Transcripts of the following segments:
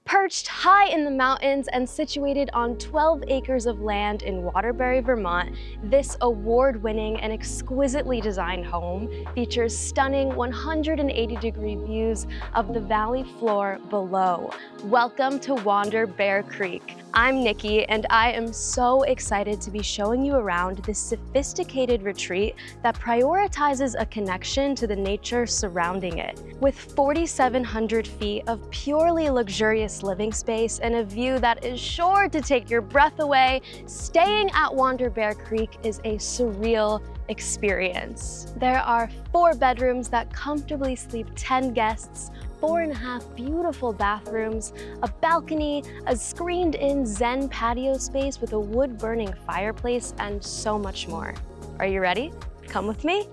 Perched high in the mountains and situated on 12 acres of land in Waterbury, Vermont, this award-winning and exquisitely designed home features stunning 180-degree views of the valley floor below. Welcome to Wander Bear Creek. I'm Nikki, and I am so excited to be showing you around this sophisticated retreat that prioritizes a connection to the nature surrounding it. With 4,700 feet of purely luxurious living space and a view that is sure to take your breath away, staying at Wander Bear Creek is a surreal experience. There are 4 bedrooms that comfortably sleep 10 guests, 4.5 beautiful bathrooms, a balcony, a screened-in Zen patio space with a wood-burning fireplace, and so much more. Are you ready? Come with me.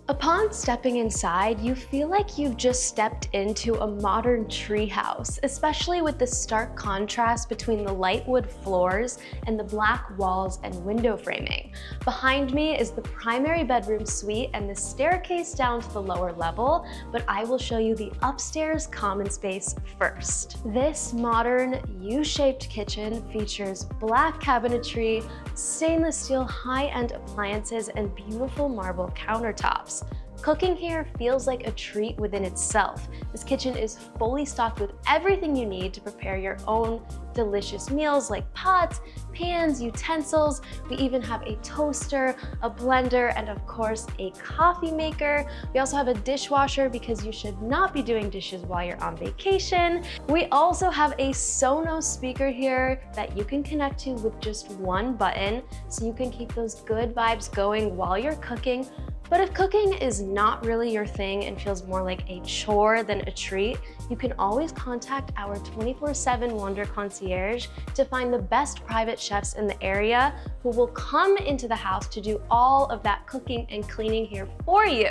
Upon stepping inside, you feel like you've just stepped into a modern treehouse, especially with the stark contrast between the light wood floors and the black walls and window framing. Behind me is the primary bedroom suite and the staircase down to the lower level, but I will show you the upstairs common space first. This modern U-shaped kitchen features black cabinetry, stainless steel high-end appliances, and beautiful marble countertops. Cooking here feels like a treat within itself. This kitchen is fully stocked with everything you need to prepare your own delicious meals like pots, pans, utensils. We even have a toaster, a blender, and of course a coffee maker. We also have a dishwasher because you should not be doing dishes while you're on vacation. We also have a Sonos speaker here that you can connect to with just one button, so you can keep those good vibes going while you're cooking. But if cooking is not really your thing and feels more like a chore than a treat, you can always contact our 24/7 Wander Concierge to find the best private chefs in the area who will come into the house to do all of that cooking and cleaning here for you.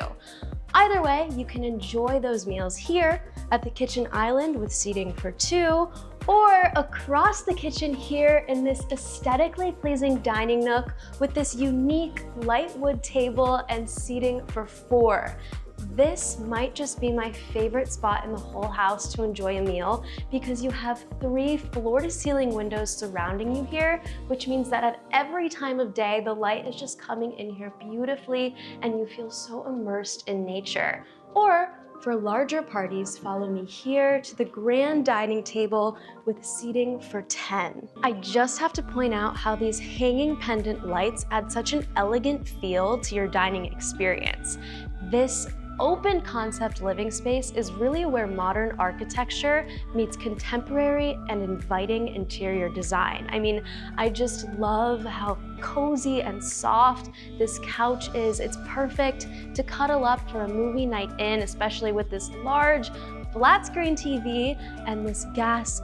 Either way, you can enjoy those meals here at the kitchen island with seating for 2, or across the kitchen here in this aesthetically pleasing dining nook with this unique light wood table and seating for 4. This might just be my favorite spot in the whole house to enjoy a meal because you have 3 floor-to-ceiling windows surrounding you here, which means that at every time of day, the light is just coming in here beautifully and you feel so immersed in nature. Or for larger parties, follow me here to the grand dining table with seating for 10. I just have to point out how these hanging pendant lights add such an elegant feel to your dining experience. This open concept living space is really where modern architecture meets contemporary and inviting interior design. I mean, I just love how cozy and soft this couch is. It's perfect to cuddle up for a movie night in, especially with this large flat screen TV and this gas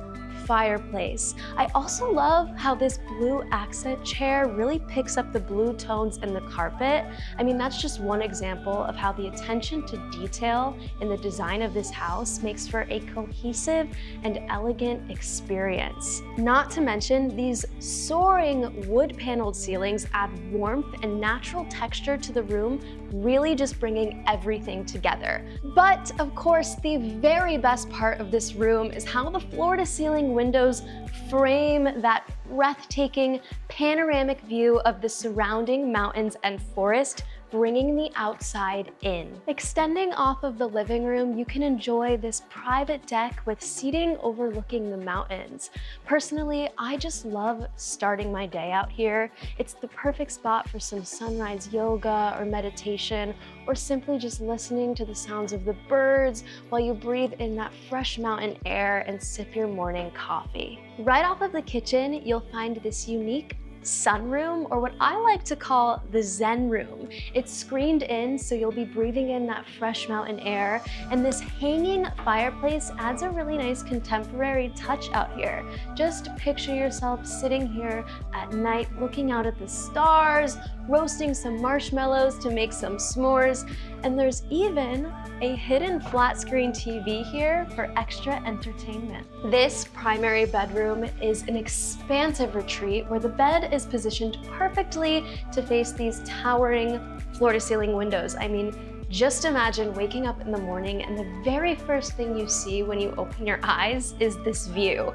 fireplace. I also love how this blue accent chair really picks up the blue tones in the carpet. I mean, that's just one example of how the attention to detail in the design of this house makes for a cohesive and elegant experience. Not to mention, these soaring wood-paneled ceilings add warmth and natural texture to the room, really just bringing everything together. But of course, the very best part of this room is how the floor-to-ceiling windows frame that breathtaking panoramic view of the surrounding mountains and forest, bringing the outside in. Extending off of the living room, you can enjoy this private deck with seating overlooking the mountains. Personally, I just love starting my day out here. It's the perfect spot for some sunrise yoga or meditation, or simply just listening to the sounds of the birds while you breathe in that fresh mountain air and sip your morning coffee. Right off of the kitchen, you'll find this unique sunroom, or what I like to call the Zen room. It's screened in, so you'll be breathing in that fresh mountain air, and this hanging fireplace adds a really nice contemporary touch out here. Just picture yourself sitting here at night looking out at the stars, roasting some marshmallows to make some s'mores, and there's even a hidden flat screen TV here for extra entertainment. This primary bedroom is an expansive retreat where the bed is positioned perfectly to face these towering floor-to-ceiling windows. I mean, Just imagine waking up in the morning and the very first thing you see when you open your eyes is this view.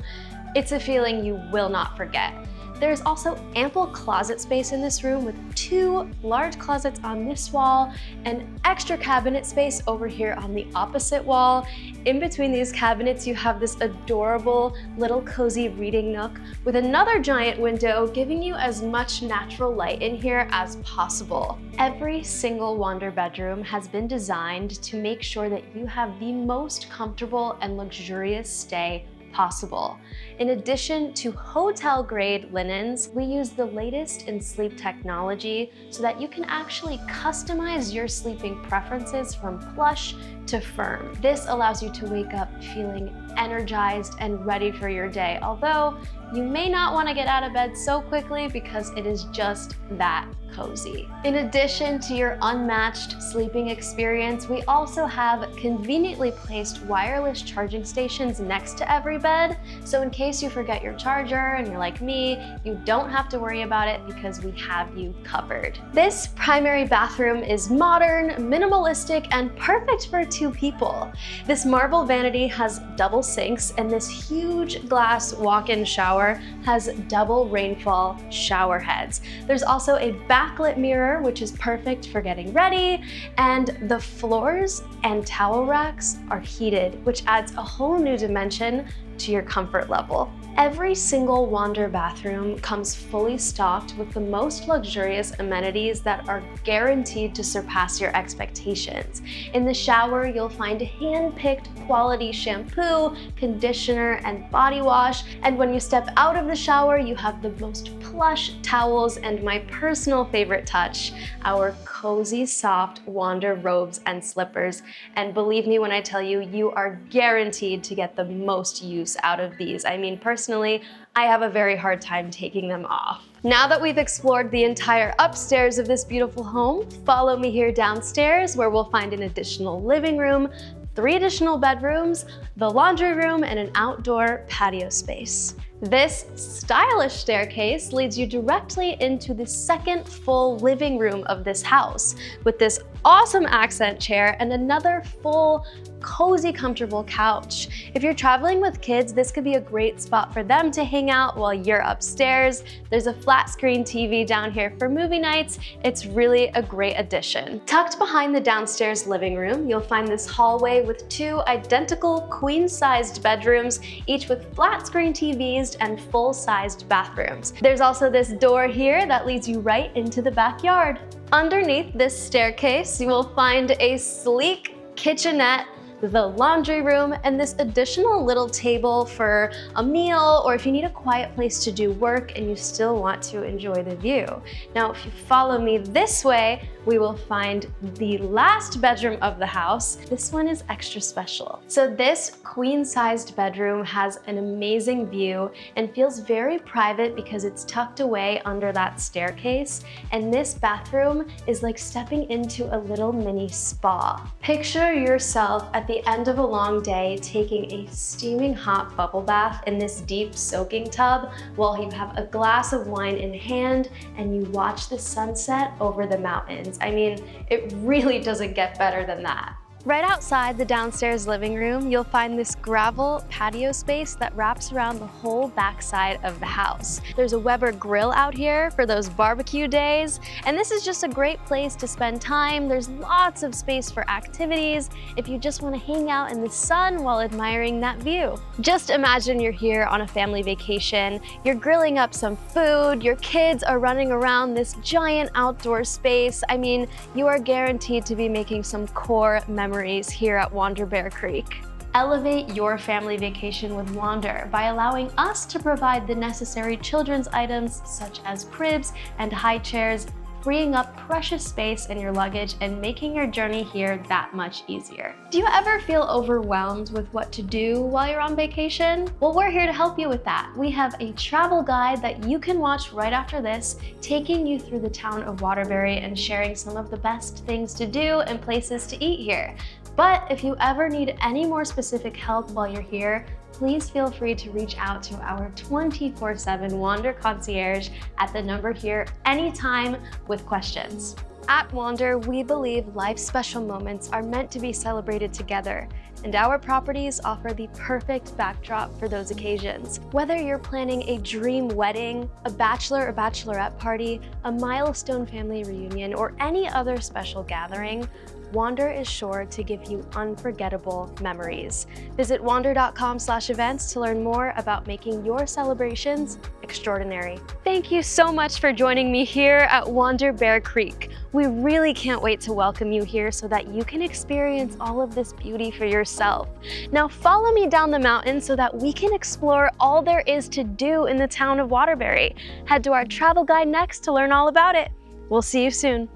It's a feeling you will not forget. There's also ample closet space in this room with 2 large closets on this wall and extra cabinet space over here on the opposite wall. In between these cabinets, you have this adorable little cozy reading nook with another giant window giving you as much natural light in here as possible. Every single Wander bedroom has been designed to make sure that you have the most comfortable and luxurious stay possible. In addition to hotel-grade linens, we use the latest in sleep technology so that you can actually customize your sleeping preferences from plush to firm. This allows you to wake up feeling energized and ready for your day, although you may not want to get out of bed so quickly because it is just that cozy. In addition to your unmatched sleeping experience, we also have conveniently placed wireless charging stations next to every bed. So in case you forget your charger and you're like me, you don't have to worry about it because we have you covered. This primary bathroom is modern, minimalistic, and perfect for 2 people. This marble vanity has double sinks, and this huge glass walk-in shower has double rainfall shower heads. There's also a backlit mirror, which is perfect for getting ready, and the floors and towel racks are heated, which adds a whole new dimension to your comfort level. Every single Wander bathroom comes fully stocked with the most luxurious amenities that are guaranteed to surpass your expectations. In the shower, you'll find hand-picked quality shampoo, conditioner, and body wash. And when you step out of the shower, you have the most plush towels and my personal favorite touch, our cozy, soft Wander robes and slippers. And believe me when I tell you, you are guaranteed to get the most use out of these. I mean, personally, I have a very hard time taking them off. Now that we've explored the entire upstairs of this beautiful home, follow me here downstairs where we'll find an additional living room, 3 additional bedrooms, the laundry room, and an outdoor patio space. This stylish staircase leads you directly into the second full living room of this house with this awesome accent chair and another full, cozy, comfortable couch. If you're traveling with kids, this could be a great spot for them to hang out while you're upstairs. There's a flat screen TV down here for movie nights. It's really a great addition. Tucked behind the downstairs living room, you'll find this hallway with 2 identical queen-sized bedrooms, each with flat screen TVs and full-sized bathrooms. There's also this door here that leads you right into the backyard. Underneath this staircase, you will find a sleek kitchenette, the laundry room, and this additional little table for a meal or if you need a quiet place to do work and you still want to enjoy the view. Now, if you follow me this way, we will find the last bedroom of the house. This one is extra special. So this queen-sized bedroom has an amazing view and feels very private because it's tucked away under that staircase. And this bathroom is like stepping into a little mini spa. Picture yourself at the end of a long day taking a steaming hot bubble bath in this deep soaking tub while you have a glass of wine in hand and you watch the sunset over the mountains. I mean, it really doesn't get better than that. Right outside the downstairs living room, you'll find this gravel patio space that wraps around the whole backside of the house. There's a Weber grill out here for those barbecue days, and this is just a great place to spend time. There's lots of space for activities if you just want to hang out in the sun while admiring that view. Just imagine you're here on a family vacation, you're grilling up some food, your kids are running around this giant outdoor space. I mean, you are guaranteed to be making some core memories here at Wander Bear Creek. Elevate your family vacation with Wander by allowing us to provide the necessary children's items such as cribs and high chairs, freeing up precious space in your luggage and making your journey here that much easier. Do you ever feel overwhelmed with what to do while you're on vacation? Well, we're here to help you with that. We have a travel guide that you can watch right after this, taking you through the town of Waterbury and sharing some of the best things to do and places to eat here. But if you ever need any more specific help while you're here, please feel free to reach out to our 24/7 Wander Concierge at the number here anytime with questions. At Wander, we believe life's special moments are meant to be celebrated together, and our properties offer the perfect backdrop for those occasions. Whether you're planning a dream wedding, a bachelor or bachelorette party, a milestone family reunion, or any other special gathering, Wander is sure to give you unforgettable memories. Visit wander.com/events to learn more about making your celebrations extraordinary. Thank you so much for joining me here at Wander Bear Creek. We really can't wait to welcome you here so that you can experience all of this beauty for yourself. Now follow me down the mountain so that we can explore all there is to do in the town of Waterbury. Head to our travel guide next to learn all about it. We'll see you soon.